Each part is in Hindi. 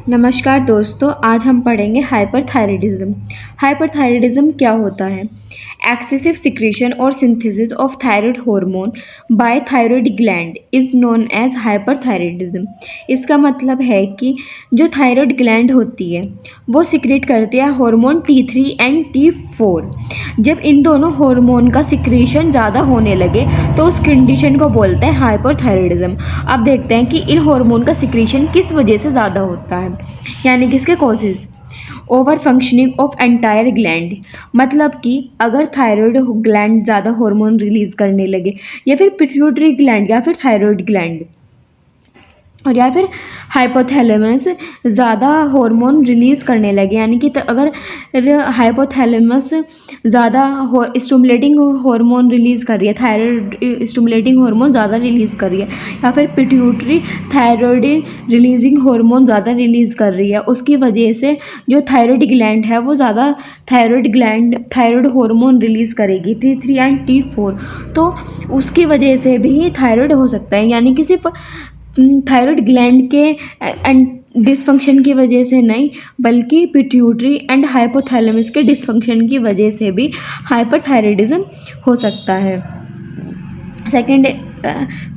नमस्कार दोस्तों, आज हम पढ़ेंगे हाइपरथायराइडिज्म। हाइपरथायराइडिज्म क्या होता है? एक्सेसिव सिक्रीशन और synthesis of thyroid hormone by thyroid gland is known as hyperthyroidism. इसका मतलब है कि जो थायराइड ग्लैंड होती है वो सिक्रेट करती है हार्मोन T3 एंड T4। जब इन दोनों हार्मोन का सिक्रीशन ज़्यादा होने लगे तो उस कंडीशन को बोलते हैं हाइपरथायराइडिज्म। अब देखते हैं कि इन हार्मोन का सिक्रीशन किस वजह से ज़्यादा होता है, यानी कि इसके causes. Over functioning of entire gland, मतलब कि अगर थायराइड ग्लैंड ज़्यादा हार्मोन रिलीज करने लगे, या फिर पिट्यूटरी ग्लैंड या फिर थायराइड ग्लैंड, और या फिर हाइपोथैलेमस ज़्यादा हार्मोन रिलीज़ करने लगे, यानी कि अगर हाइपोथैलेमस ज़्यादा स्टिमुलेटिंग हार्मोन रिलीज़ कर रही है, थायराइड स्टिमुलेटिंग हार्मोन ज़्यादा रिलीज़ कर रही है, या फिर पिट्यूटरी थायराइड रिलीजिंग हार्मोन ज़्यादा रिलीज़ कर रही है, उसकी वजह से जो थायराइड ग्लैंड है वो ज़्यादा थायराइड हार्मोन रिलीज़ करेगी T3 एंड T4, तो उसकी वजह से भी थायराइड हो सकता है। यानी कि सिर्फ थायराइड ग्लैंड के डिसफंक्शन की वजह से नहीं, बल्कि पिट्यूटरी एंड हाइपोथैलेमस के डिसफंक्शन की वजह से भी हाइपरथायराइडिज्म हो सकता है। सेकेंड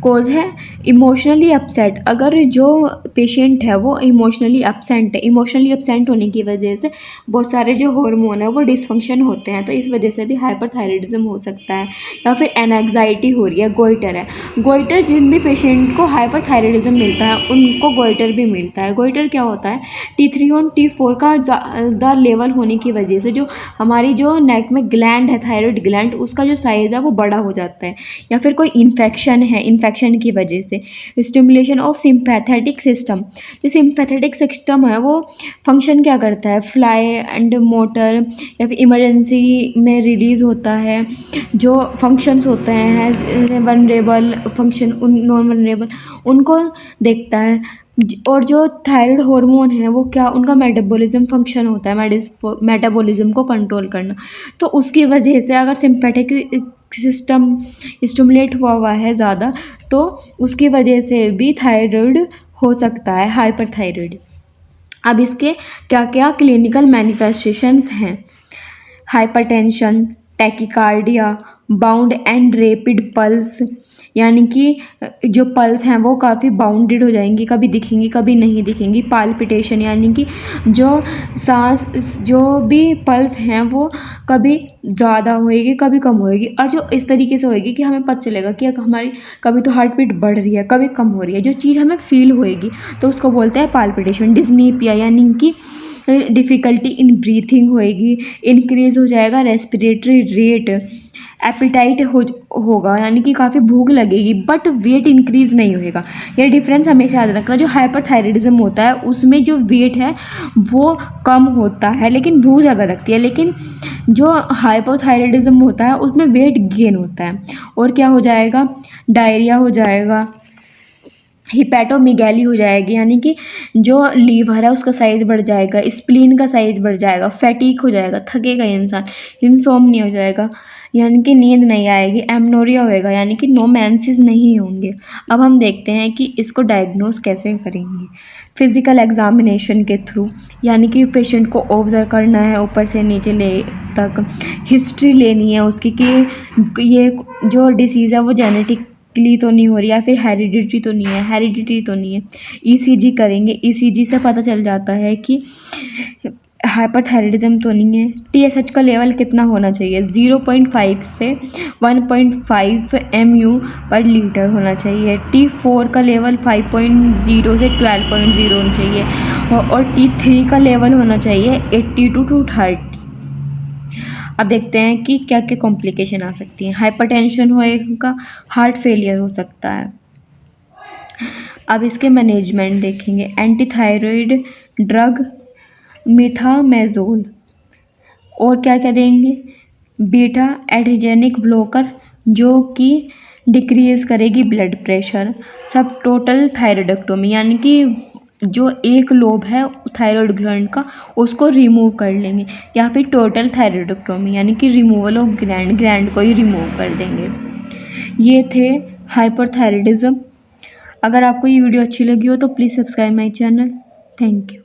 कॉज है इमोशनली अपसेट। अगर जो पेशेंट है वो इमोशनली अपसेंट है, इमोशनली अपसेंट होने की वजह से बहुत सारे जो हार्मोन है वो डिसफंक्शन होते हैं, तो इस वजह से भी हाइपरथायराइडिज्म हो सकता है। या फिर एनएग्जाइटी हो रही है, गोइटर है। गोइटर, जिन भी पेशेंट को हाइपरथायराइडिज्म मिलता है उनको गोइटर भी मिलता है। गोइटर क्या होता है? T3 और T4 का ज़्यादा लेवल होने की वजह से जो हमारी जो नेक में ग्लैंड है, थायराइड ग्लैंड, उसका जो साइज़ है वो बड़ा हो जाता है। या फिर कोई इन्फेक्शन है, इन्फेक्शन की वजह से स्टिमुलेशन ऑफ सिंपैथेटिक सिस्टम। जो सिंपैथेटिक सिस्टम है वो फंक्शन क्या करता है? फ्लाई एंड मोटर, या फिर इमरजेंसी में रिलीज़ होता है। जो फंक्शंस होते हैं वनरेबल फंक्शन, नॉन वनरेबल, उनको देखता है। और जो थायराइड हार्मोन है वो क्या, उनका मेटाबॉलिज्म फंक्शन होता है, मेटाबॉलिज्म को कंट्रोल करना। तो उसकी वजह से अगर सिंपैथेटिक सिस्टम स्टिमुलेट हुआ है ज़्यादा, तो उसकी वजह से भी थायराइड हो सकता है, हाइपरथायराइड। अब इसके क्या क्या क्लिनिकल मैनिफेस्टेशंस हैं? Hypertension, tachycardia, bound and rapid pulse, यानी कि जो पल्स हैं वो काफ़ी बाउंडेड हो जाएंगी, कभी दिखेंगी कभी नहीं दिखेंगी। पाल्पिटेशन, यानी कि जो सांस, जो भी पल्स हैं वो कभी ज़्यादा होएगी कभी कम होएगी, और जो इस तरीके से होएगी कि हमें पता चलेगा कि हमारी कभी तो हार्ट बीट बढ़ रही है कभी कम हो रही है, जो चीज़ हमें फील होएगी, तो उसको बोलते हैं पाल्पिटेशन। डिस्नीपिया, यानी कि डिफ़िकल्टी इन ब्रीथिंग होएगी, इंक्रीज़ हो जाएगा रेस्पिरेटरी रेट। एपिटाइट होगा, यानी कि काफ़ी भूख लगेगी, बट वेट इंक्रीज़ नहीं होएगा। ये डिफरेंस हमेशा याद रखना। जो हाइपरथायराइडिज्म होता है उसमें जो वेट है वो कम होता है लेकिन भूख ज़्यादा लगती है, लेकिन जो हाइपोथायराइडिज्म होता है उसमें वेट गेन होता है। और क्या हो जाएगा? डायरिया हो जाएगा, हिपैटोमीगैली हो जाएगी, यानी कि जो लीवर है उसका साइज़ बढ़ जाएगा, स्प्लीन का साइज़ बढ़ जाएगा, फैटीक हो जाएगा, थकेगा इंसान, इंसोम्निया हो जाएगा, यानी कि नींद नहीं आएगी, एमनोरिया होएगा, यानी कि नो मेंसेस नहीं होंगे। अब हम देखते हैं कि इसको डायग्नोस कैसे करेंगे। फिज़िकल एग्जामिनेशन के थ्रू, यानी कि पेशेंट को ऑब्जर्व करना है ऊपर से नीचे ले तक, हिस्ट्री लेनी है उसकी कि ये जो डिसीज़ है वो जेनेटिकली तो नहीं हो रही, या फिर हेरिडिटरी तो नहीं है। ईसीजी करेंगे, ईसीजी से पता चल जाता है कि हाइपरथायराइडिज्म तो नहीं है। टीएसएच का लेवल कितना होना चाहिए? 0.5 से 1.5 MU पर लीटर होना चाहिए। T4 का लेवल 5.0 से 12.0 होना चाहिए, और T3 का लेवल होना चाहिए 80 to 230। अब देखते हैं कि क्या क्या कॉम्प्लिकेशन आ सकती हैं। हाइपरटेंशन होएगा, हार्ट फेलियर हो सकता है। अब इसके मैनेजमेंट देखेंगे। एंटीथायराइड ड्रग मिथामेज़ोल, और क्या क्या देंगे? बीटा एड्रेनेर्जिक ब्लॉकर, जो कि डिक्रीज़ करेगी ब्लड प्रेशर। सब टोटल थायराइडेक्टोमी, यानी कि जो एक लोब है थायराइड ग्लैंड का उसको रिमूव कर लेंगे, या फिर टोटल थायराइडेक्टोमी, यानी कि रिमूवल ऑफ ग्लैंड को ही रिमूव कर देंगे। ये थे हाइपरथायराइडिज्म। अगर आपको ये वीडियो अच्छी लगी हो तो please subscribe my channel. Thank you.